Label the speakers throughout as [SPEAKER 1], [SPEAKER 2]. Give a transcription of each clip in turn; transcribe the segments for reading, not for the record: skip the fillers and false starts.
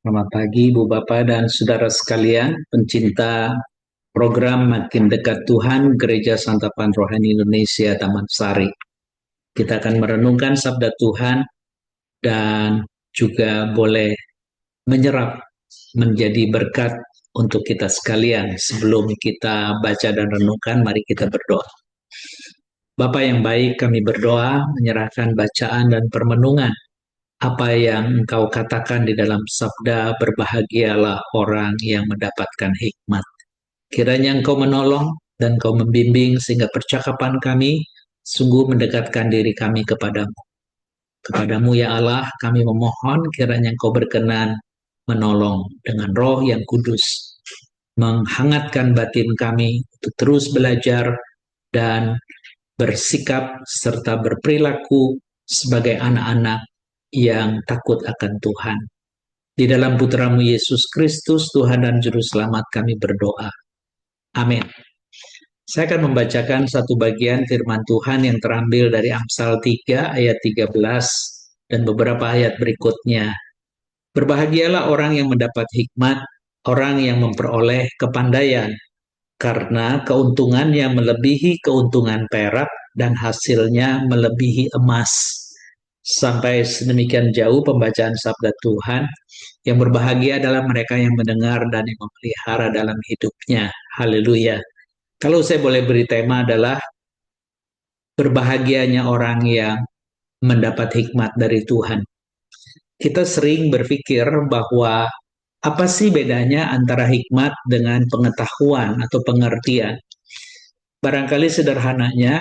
[SPEAKER 1] Selamat pagi, Bu Bapak dan saudara sekalian, pencinta program Makin Dekat Tuhan Gereja Santapan Rohani Indonesia Taman Sari. Kita akan merenungkan sabda Tuhan dan juga boleh menyerap menjadi berkat untuk kita sekalian. Sebelum kita baca dan renungkan, mari kita berdoa. Bapa yang baik, kami berdoa menyerahkan bacaan dan permenungan apa yang engkau katakan di dalam sabda, berbahagialah orang yang mendapatkan hikmat. Kiranya engkau menolong dan engkau membimbing sehingga percakapan kami sungguh mendekatkan diri kami kepadamu. Kepadamu ya Allah kami memohon kiranya engkau berkenan menolong dengan roh yang kudus. Menghangatkan batin kami untuk terus belajar dan bersikap serta berperilaku sebagai anak-anak yang takut akan Tuhan. Di dalam putramu Yesus Kristus, Tuhan dan Juru Selamat kami berdoa. Amin. Saya akan membacakan satu bagian firman Tuhan yang terambil dari Amsal 3 ayat 13 dan beberapa ayat berikutnya. Berbahagialah orang yang mendapat hikmat, orang yang memperoleh kepandaian, karena keuntungannya melebihi keuntungan perak dan hasilnya melebihi emas. Sampai sedemikian jauh pembacaan sabda Tuhan. Yang berbahagia adalah mereka yang mendengar dan yang memelihara dalam hidupnya. Haleluya. Kalau saya boleh beri tema adalah berbahagianya orang yang mendapat hikmat dari Tuhan. Kita sering berpikir bahwa apa sih bedanya antara hikmat dengan pengetahuan atau pengertian? Barangkali sederhananya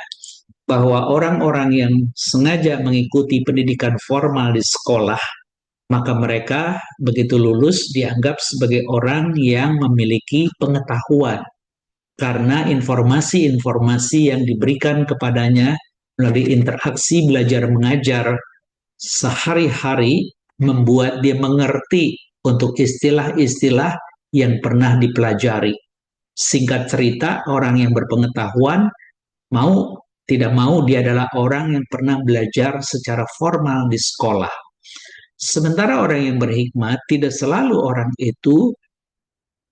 [SPEAKER 1] bahwa orang-orang yang sengaja mengikuti pendidikan formal di sekolah, maka mereka begitu lulus dianggap sebagai orang yang memiliki pengetahuan karena informasi-informasi yang diberikan kepadanya melalui interaksi belajar mengajar sehari-hari membuat dia mengerti untuk istilah-istilah yang pernah dipelajari. Singkat cerita, orang yang berpengetahuan mau tidak mau dia adalah orang yang pernah belajar secara formal di sekolah. Sementara orang yang berhikmat tidak selalu orang itu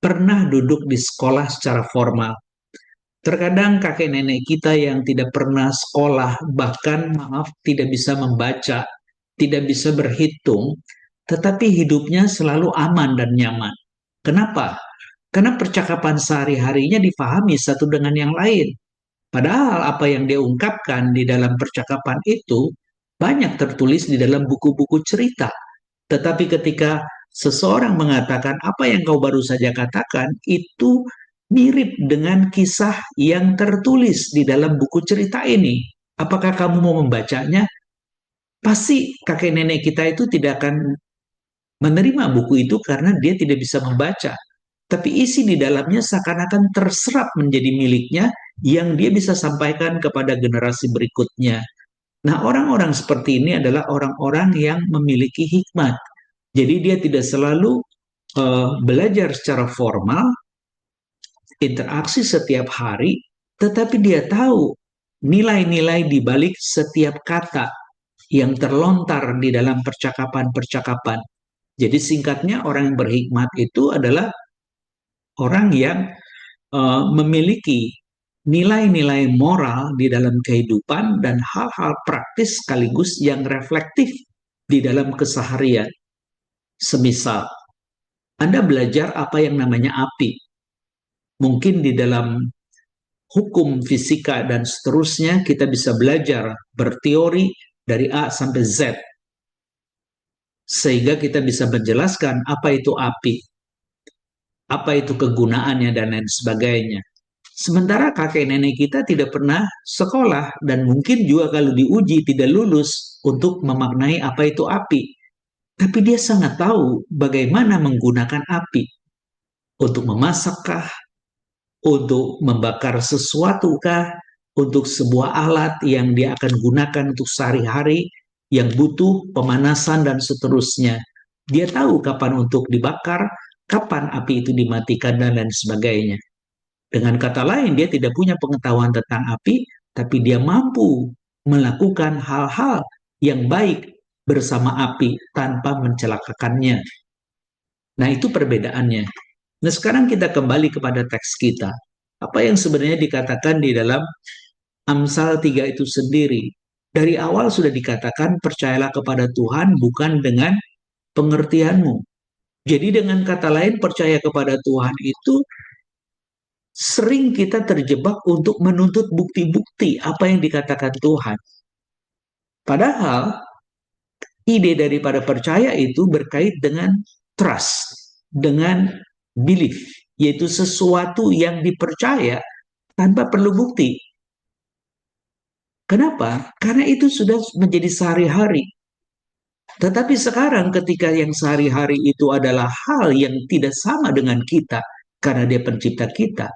[SPEAKER 1] pernah duduk di sekolah secara formal. Terkadang kakek nenek kita yang tidak pernah sekolah, bahkan maaf tidak bisa membaca, tidak bisa berhitung, tetapi hidupnya selalu aman dan nyaman. Kenapa? Karena percakapan sehari-harinya difahami satu dengan yang lain. Padahal apa yang dia ungkapkan di dalam percakapan itu banyak tertulis di dalam buku-buku cerita. Tetapi ketika seseorang mengatakan apa yang kau baru saja katakan, itu mirip dengan kisah yang tertulis di dalam buku cerita ini. Apakah kamu mau membacanya? Pasti kakek nenek kita itu tidak akan menerima buku itu karena dia tidak bisa membaca. Tapi isi di dalamnya seakan-akan terserap menjadi miliknya yang dia bisa sampaikan kepada generasi berikutnya. Nah, orang-orang seperti ini adalah orang-orang yang memiliki hikmat. Jadi dia tidak selalu belajar secara formal, interaksi setiap hari, tetapi dia tahu nilai-nilai di balik setiap kata yang terlontar di dalam percakapan-percakapan. Jadi singkatnya orang yang berhikmat itu adalah orang yang memiliki nilai-nilai moral di dalam kehidupan dan hal-hal praktis sekaligus yang reflektif di dalam keseharian. Semisal, Anda belajar apa yang namanya api. Mungkin di dalam hukum fisika dan seterusnya kita bisa belajar berteori dari A sampai Z. Sehingga kita bisa menjelaskan apa itu api, apa itu kegunaannya dan lain sebagainya. Sementara kakek nenek kita tidak pernah sekolah dan mungkin juga kalau diuji tidak lulus untuk memaknai apa itu api. Tapi dia sangat tahu bagaimana menggunakan api untuk memasakkah, untuk membakar sesuatu kah, untuk sebuah alat yang dia akan gunakan untuk sehari-hari yang butuh pemanasan dan seterusnya. Dia tahu kapan untuk dibakar, kapan api itu dimatikan dan lain sebagainya. Dengan kata lain, dia tidak punya pengetahuan tentang api, tapi dia mampu melakukan hal-hal yang baik bersama api tanpa mencelakakannya. Nah, itu perbedaannya. Nah, sekarang kita kembali kepada teks kita. Apa yang sebenarnya dikatakan di dalam Amsal 3 itu sendiri. Dari awal sudah dikatakan percayalah kepada Tuhan bukan dengan pengertianmu. Jadi dengan kata lain percaya kepada Tuhan itu sering kita terjebak untuk menuntut bukti-bukti apa yang dikatakan Tuhan. Padahal ide daripada percaya itu berkait dengan trust, dengan belief, yaitu sesuatu yang dipercaya tanpa perlu bukti. Kenapa? Karena itu sudah menjadi sehari-hari. Tetapi sekarang ketika yang sehari-hari itu adalah hal yang tidak sama dengan kita, karena dia pencipta kita,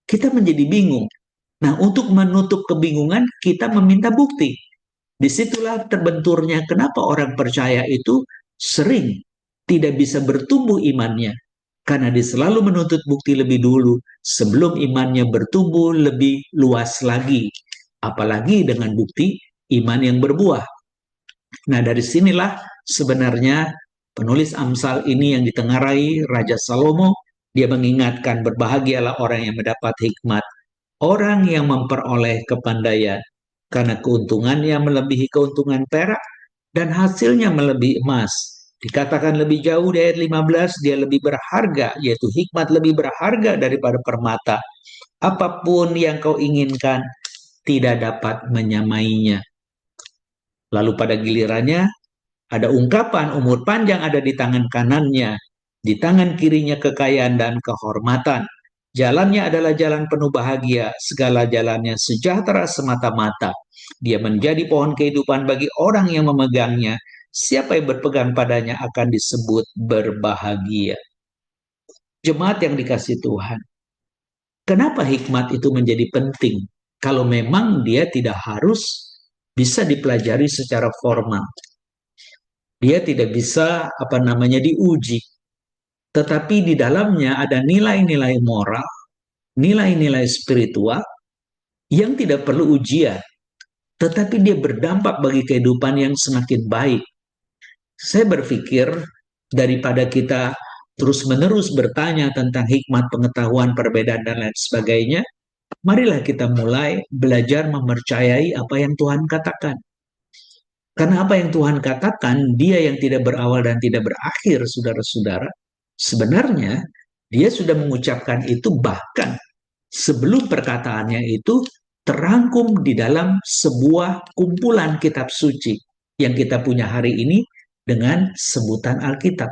[SPEAKER 1] kita menjadi bingung. Nah, untuk menutup kebingungan, kita meminta bukti. Disitulah terbenturnya kenapa orang percaya itu sering tidak bisa bertumbuh imannya. Karena dia selalu menuntut bukti lebih dulu sebelum imannya bertumbuh lebih luas lagi. Apalagi dengan bukti iman yang berbuah. Nah, dari sinilah sebenarnya penulis Amsal ini yang ditengarai Raja Salomo, dia mengingatkan berbahagialah orang yang mendapat hikmat, orang yang memperoleh kepandaian, karena keuntungannya melebihi keuntungan perak dan hasilnya melebihi emas. Dikatakan lebih jauh di ayat 15, dia lebih berharga, yaitu hikmat lebih berharga daripada permata. Apapun yang kau inginkan, tidak dapat menyamainya. Lalu pada gilirannya, ada ungkapan umur panjang ada di tangan kanannya, di tangan kirinya kekayaan dan kehormatan. Jalannya adalah jalan penuh bahagia, segala jalannya sejahtera semata-mata. Dia menjadi pohon kehidupan bagi orang yang memegangnya. Siapa yang berpegang padanya akan disebut berbahagia. Jemaat yang dikasih Tuhan, kenapa hikmat itu menjadi penting? Kalau memang dia tidak harus bisa dipelajari secara formal. Dia tidak bisa diuji, tetapi di dalamnya ada nilai-nilai moral, nilai-nilai spiritual yang tidak perlu ujian, tetapi dia berdampak bagi kehidupan yang semakin baik. Saya berpikir daripada kita terus-menerus bertanya tentang hikmat, pengetahuan, perbedaan, dan lain sebagainya, marilah kita mulai belajar mempercayai apa yang Tuhan katakan. Karena apa yang Tuhan katakan, dia yang tidak berawal dan tidak berakhir, saudara-saudara, sebenarnya dia sudah mengucapkan itu bahkan sebelum perkataannya itu terangkum di dalam sebuah kumpulan kitab suci yang kita punya hari ini dengan sebutan Alkitab.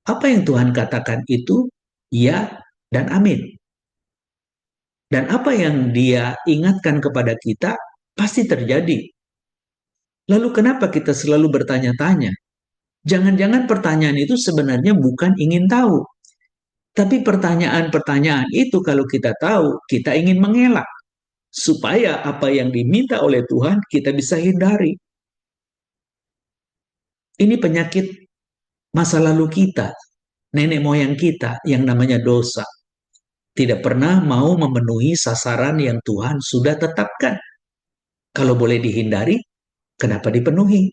[SPEAKER 1] Apa yang Tuhan katakan itu ya dan amin. Dan apa yang dia ingatkan kepada kita pasti terjadi. Lalu kenapa kita selalu bertanya-tanya? Jangan-jangan pertanyaan itu sebenarnya bukan ingin tahu. Tapi pertanyaan-pertanyaan itu kalau kita tahu, kita ingin mengelak. Supaya apa yang diminta oleh Tuhan kita bisa hindari. Ini penyakit masa lalu kita, nenek moyang kita yang namanya dosa. Tidak pernah mau memenuhi sasaran yang Tuhan sudah tetapkan. Kalau boleh dihindari, kenapa dipenuhi?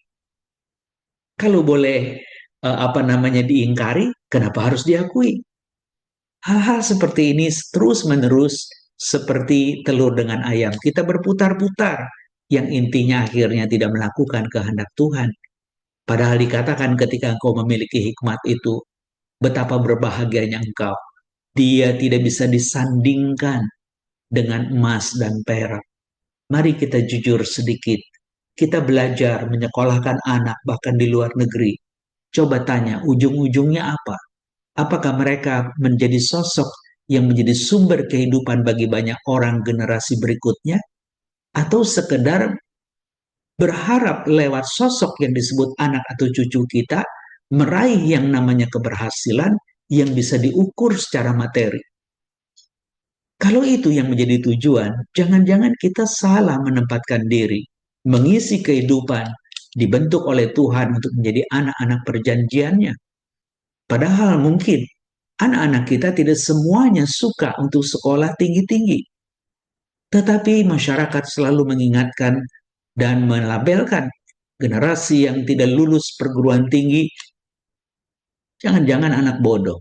[SPEAKER 1] Kalau boleh diingkari, kenapa harus diakui? Hal-hal seperti ini terus-menerus seperti telur dengan ayam. Kita berputar-putar yang intinya akhirnya tidak melakukan kehendak Tuhan. Padahal dikatakan ketika engkau memiliki hikmat itu, betapa berbahagianya engkau. Dia tidak bisa disandingkan dengan emas dan perak. Mari kita jujur sedikit. Kita belajar menyekolahkan anak bahkan di luar negeri. Coba tanya, ujung-ujungnya apa? Apakah mereka menjadi sosok yang menjadi sumber kehidupan bagi banyak orang generasi berikutnya? Atau sekedar berharap lewat sosok yang disebut anak atau cucu kita, meraih yang namanya keberhasilan yang bisa diukur secara materi. Kalau itu yang menjadi tujuan, jangan-jangan kita salah menempatkan diri, mengisi kehidupan, dibentuk oleh Tuhan untuk menjadi anak-anak perjanjiannya. Padahal mungkin anak-anak kita tidak semuanya suka untuk sekolah tinggi-tinggi. Tetapi masyarakat selalu mengingatkan dan melabelkan generasi yang tidak lulus perguruan tinggi Jangan-jangan anak bodoh.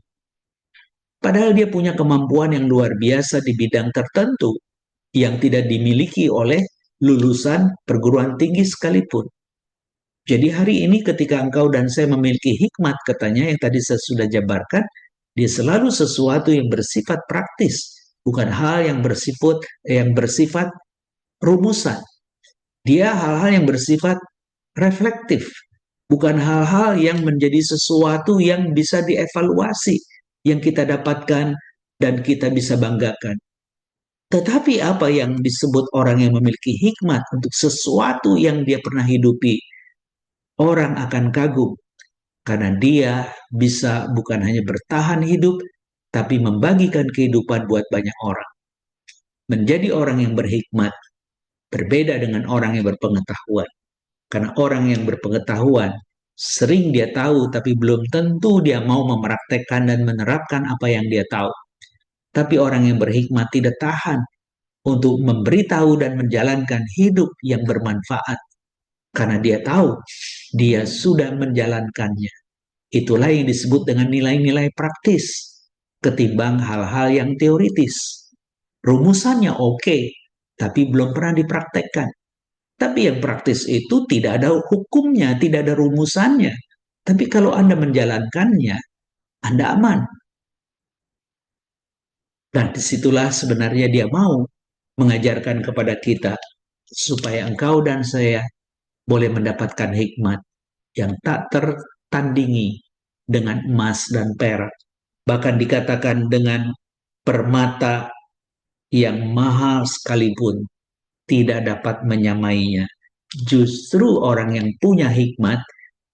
[SPEAKER 1] Padahal dia punya kemampuan yang luar biasa di bidang tertentu yang tidak dimiliki oleh lulusan perguruan tinggi sekalipun. Jadi hari ini ketika engkau dan saya memiliki hikmat, katanya yang tadi saya sudah jabarkan, dia selalu sesuatu yang bersifat praktis, bukan hal yang bersifat rumusan. Dia hal-hal yang bersifat reflektif, bukan hal-hal yang menjadi sesuatu yang bisa dievaluasi, yang kita dapatkan dan kita bisa banggakan. Tetapi apa yang disebut orang yang memiliki hikmat untuk sesuatu yang dia pernah hidupi, orang akan kagum karena dia bisa bukan hanya bertahan hidup, tapi membagikan kehidupan buat banyak orang. Menjadi orang yang berhikmat berbeda dengan orang yang berpengetahuan. Karena orang yang berpengetahuan sering dia tahu, tapi belum tentu dia mau mempraktekkan dan menerapkan apa yang dia tahu. Tapi orang yang berhikmat tidak tahan untuk memberitahu dan menjalankan hidup yang bermanfaat. Karena dia tahu dia sudah menjalankannya. Itulah yang disebut dengan nilai-nilai praktis ketimbang hal-hal yang teoritis. Rumusannya oke, tapi belum pernah dipraktekkan. Tapi yang praktis itu tidak ada hukumnya, tidak ada rumusannya. Tapi kalau Anda menjalankannya, Anda aman. Dan disitulah sebenarnya dia mau mengajarkan kepada kita supaya engkau dan saya boleh mendapatkan hikmat yang tak tertandingi dengan emas dan perak. Bahkan dikatakan dengan permata yang mahal sekalipun tidak dapat menyamainya. Justru orang yang punya hikmat,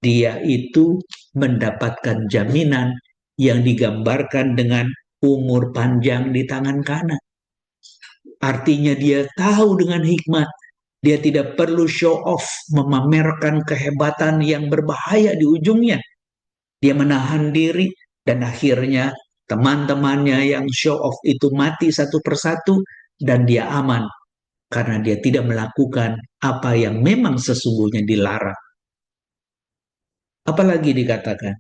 [SPEAKER 1] dia itu mendapatkan jaminan yang digambarkan dengan umur panjang di tangan kanan. Artinya dia tahu dengan hikmat, dia tidak perlu show off, memamerkan kehebatan yang berbahaya di ujungnya. Dia menahan diri dan akhirnya teman-temannya yang show off itu mati satu persatu dan dia aman karena dia tidak melakukan apa yang memang sesungguhnya dilarang. Apalagi dikatakan,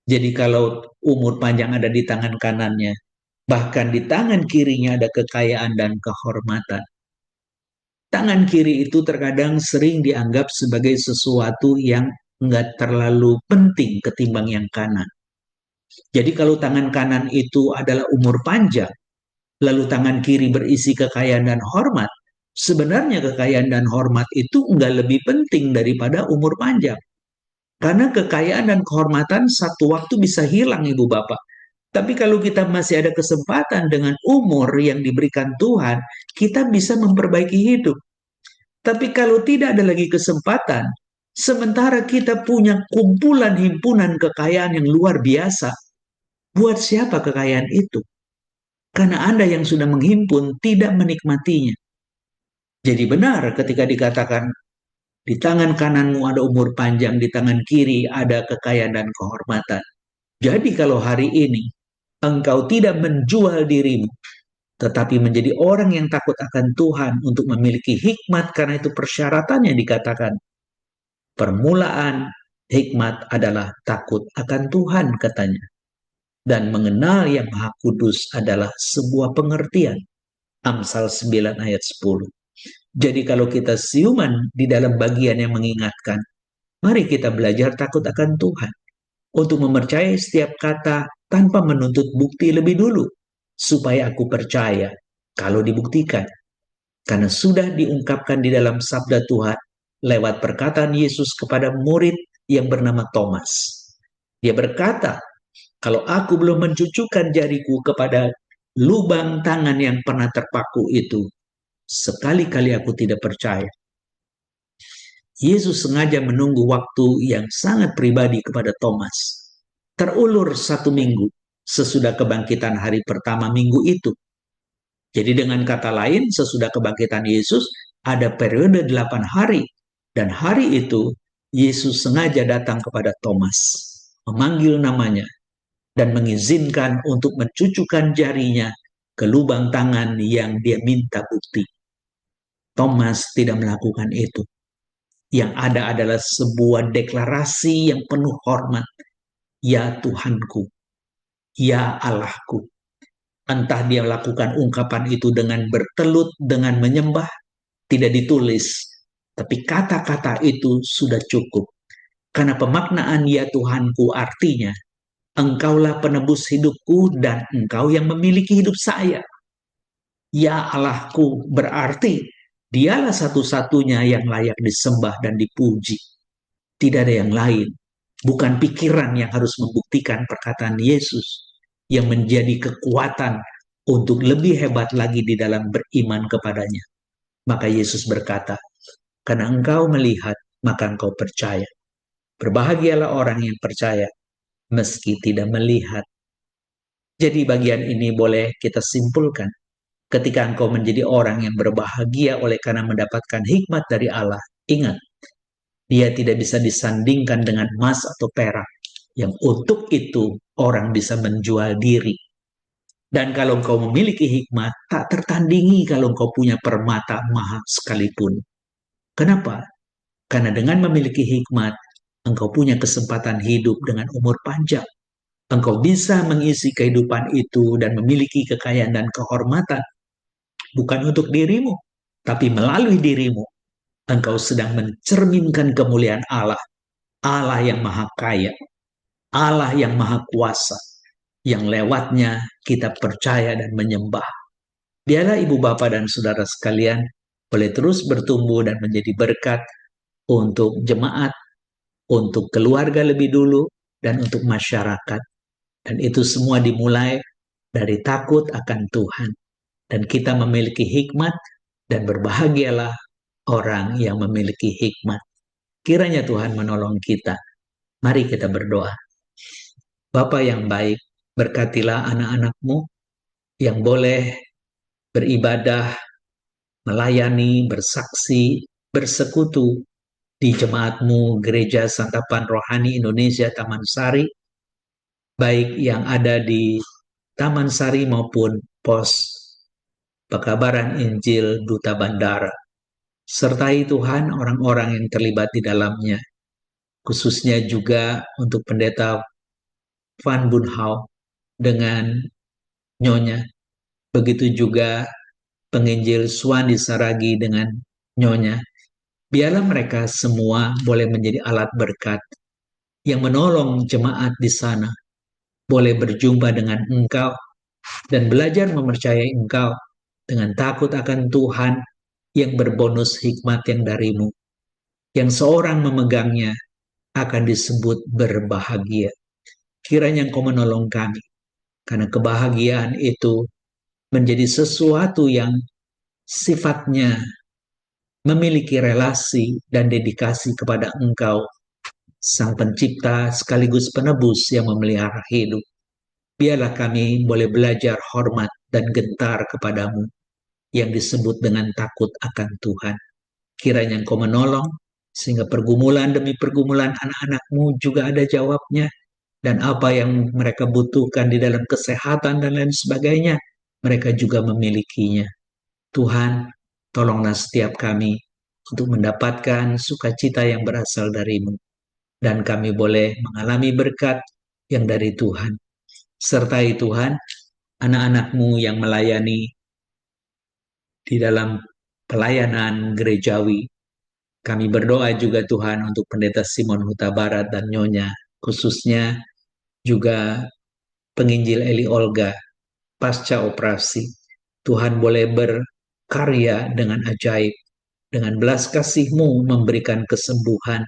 [SPEAKER 1] jadi kalau umur panjang ada di tangan kanannya, bahkan di tangan kirinya ada kekayaan dan kehormatan. Tangan kiri itu terkadang sering dianggap sebagai sesuatu yang nggak terlalu penting ketimbang yang kanan. Jadi kalau tangan kanan itu adalah umur panjang, lalu tangan kiri berisi kekayaan dan hormat, sebenarnya kekayaan dan hormat itu nggak lebih penting daripada umur panjang. Karena kekayaan dan kehormatan satu waktu bisa hilang, Ibu Bapak. Tapi kalau kita masih ada kesempatan dengan umur yang diberikan Tuhan, kita bisa memperbaiki hidup. Tapi kalau tidak ada lagi kesempatan, sementara kita punya kumpulan himpunan kekayaan yang luar biasa, buat siapa kekayaan itu? Karena Anda yang sudah menghimpun tidak menikmatinya. Jadi benar ketika dikatakan di tangan kananmu ada umur panjang, di tangan kiri ada kekayaan dan kehormatan. Jadi kalau hari ini engkau tidak menjual dirimu, tetapi menjadi orang yang takut akan Tuhan untuk memiliki hikmat, karena itu persyaratannya dikatakan. Permulaan hikmat adalah takut akan Tuhan, katanya. Dan mengenal yang Maha Kudus adalah sebuah pengertian. Amsal 9 ayat 10. Jadi kalau kita siuman di dalam bagian yang mengingatkan, mari kita belajar takut akan Tuhan. Untuk mempercayai setiap kata tanpa menuntut bukti lebih dulu. Supaya aku percaya kalau dibuktikan. Karena sudah diungkapkan di dalam sabda Tuhan lewat perkataan Yesus kepada murid yang bernama Thomas. Dia berkata, kalau aku belum mencucukkan jariku kepada lubang tangan yang pernah terpaku itu, sekali-kali aku tidak percaya. Yesus sengaja menunggu waktu yang sangat pribadi kepada Thomas. Terulur 1 minggu sesudah kebangkitan hari pertama minggu itu. Jadi dengan kata lain, sesudah kebangkitan Yesus, ada periode 8 hari. Dan hari itu, Yesus sengaja datang kepada Thomas, memanggil namanya, dan mengizinkan untuk mencucukkan jarinya ke lubang tangan yang dia minta bukti. Thomas tidak melakukan itu. Yang ada adalah sebuah deklarasi yang penuh hormat. ya Tuhanku, ya Allahku. Entah dia lakukan ungkapan itu dengan bertelut, dengan menyembah, tidak ditulis. Tapi kata-kata itu sudah cukup. Karena pemaknaan ya Tuhanku artinya, Engkaulah penebus hidupku dan Engkau yang memiliki hidup saya. Ya Allahku berarti dialah satu-satunya yang layak disembah dan dipuji. Tidak ada yang lain. Bukan pikiran yang harus membuktikan perkataan Yesus yang menjadi kekuatan untuk lebih hebat lagi di dalam beriman kepadanya. Maka Yesus berkata, karena engkau melihat, maka engkau percaya. Berbahagialah orang yang percaya, meski tidak melihat. Jadi bagian ini boleh kita simpulkan. Ketika engkau menjadi orang yang berbahagia oleh karena mendapatkan hikmat dari Allah, ingat, dia tidak bisa disandingkan dengan emas atau perak, yang untuk itu orang bisa menjual diri. Dan kalau engkau memiliki hikmat, tak tertandingi kalau engkau punya permata mahal sekalipun. Kenapa? Karena dengan memiliki hikmat, engkau punya kesempatan hidup dengan umur panjang. Engkau bisa mengisi kehidupan itu dan memiliki kekayaan dan kehormatan. Bukan untuk dirimu, tapi melalui dirimu. Engkau sedang mencerminkan kemuliaan Allah. Allah yang maha kaya. Allah yang maha kuasa. Yang lewatnya kita percaya dan menyembah. Dialah ibu bapa dan saudara sekalian boleh terus bertumbuh dan menjadi berkat untuk jemaat, untuk keluarga lebih dulu, dan untuk masyarakat. Dan itu semua dimulai dari takut akan Tuhan. Dan kita memiliki hikmat, dan berbahagialah orang yang memiliki hikmat. Kiranya Tuhan menolong kita. Mari kita berdoa. Bapa yang baik, berkatilah anak-anak-Mu yang boleh beribadah, melayani, bersaksi, bersekutu di jemaat-Mu Gereja Santapan Rohani Indonesia Taman Sari, baik yang ada di Taman Sari maupun pos Pekabaran Injil Duta Bandara. Sertai Tuhan orang-orang yang terlibat di dalamnya, khususnya juga untuk Pendeta Van Bunhau dengan Nyonya. Begitu juga penginjil Suwandi Saragi dengan Nyonya. Biarlah mereka semua boleh menjadi alat berkat yang menolong jemaat di sana, boleh berjumpa dengan Engkau dan belajar mempercayai Engkau dengan takut akan Tuhan yang berbonus hikmat yang darimu, yang seorang memegangnya akan disebut berbahagia. Kiranya Engkau menolong kami, karena kebahagiaan itu menjadi sesuatu yang sifatnya memiliki relasi dan dedikasi kepada Engkau, Sang Pencipta sekaligus penebus yang memelihara hidup. Biarlah kami boleh belajar hormat dan gentar kepadamu yang disebut dengan takut akan Tuhan. Kiranya Engkau menolong, sehingga pergumulan demi pergumulan anak-anak-Mu juga ada jawabnya, dan apa yang mereka butuhkan di dalam kesehatan dan lain sebagainya, mereka juga memilikinya. Tuhan, tolonglah setiap kami untuk mendapatkan sukacita yang berasal darimu, dan kami boleh mengalami berkat yang dari Tuhan. Sertai Tuhan, anak-anak-Mu yang melayani di dalam pelayanan gerejawi. Kami berdoa juga Tuhan untuk Pendeta Simon Huta Barat dan Nyonya, khususnya juga penginjil Eli Olga pasca operasi. Tuhan boleh berkarya dengan ajaib, dengan belas kasih-Mu memberikan kesembuhan,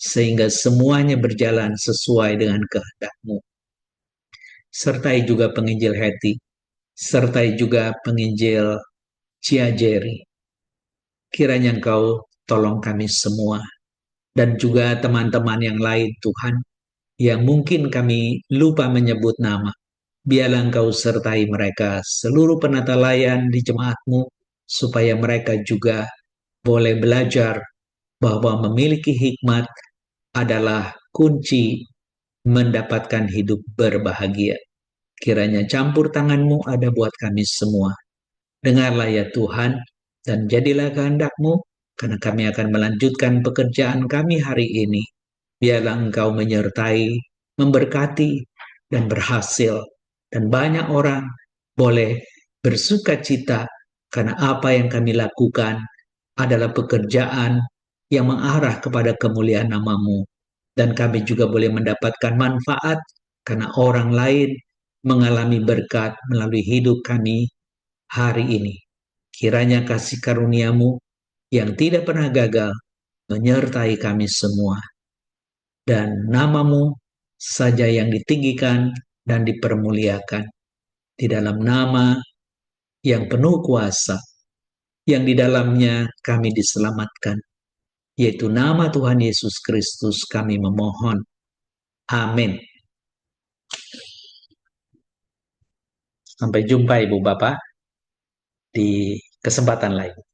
[SPEAKER 1] sehingga semuanya berjalan sesuai dengan kehendak-Mu. Sertai juga penginjil Heti, sertai juga penginjil Ciajeri. Kiranya Engkau tolong kami semua, dan juga teman-teman yang lain Tuhan, yang mungkin kami lupa menyebut nama. Biarlah Engkau sertai mereka, seluruh penata layan di jemaat-Mu, supaya mereka juga boleh belajar bahwa memiliki hikmat adalah kunci mendapatkan hidup berbahagia. Kiranya campur tangan-Mu ada buat kami semua. Dengarlah ya Tuhan, dan jadilah kehendak-Mu, karena kami akan melanjutkan pekerjaan kami hari ini. Biarlah Engkau menyertai memberkati, dan berhasil. Dan banyak orang boleh bersuka cita karena apa yang kami lakukan adalah pekerjaan yang mengarah kepada kemuliaan nama-Mu. Dan kami juga boleh mendapatkan manfaat karena orang lain mengalami berkat melalui hidup kami hari ini. Kiranya kasih karunia-Mu yang tidak pernah gagal menyertai kami semua. Dan nama-Mu saja yang ditinggikan dan dipermuliakan. Di dalam nama yang penuh kuasa, yang di dalamnya kami diselamatkan, yaitu nama Tuhan Yesus Kristus kami memohon. Amin. Sampai jumpa Ibu Bapak di kesempatan lain.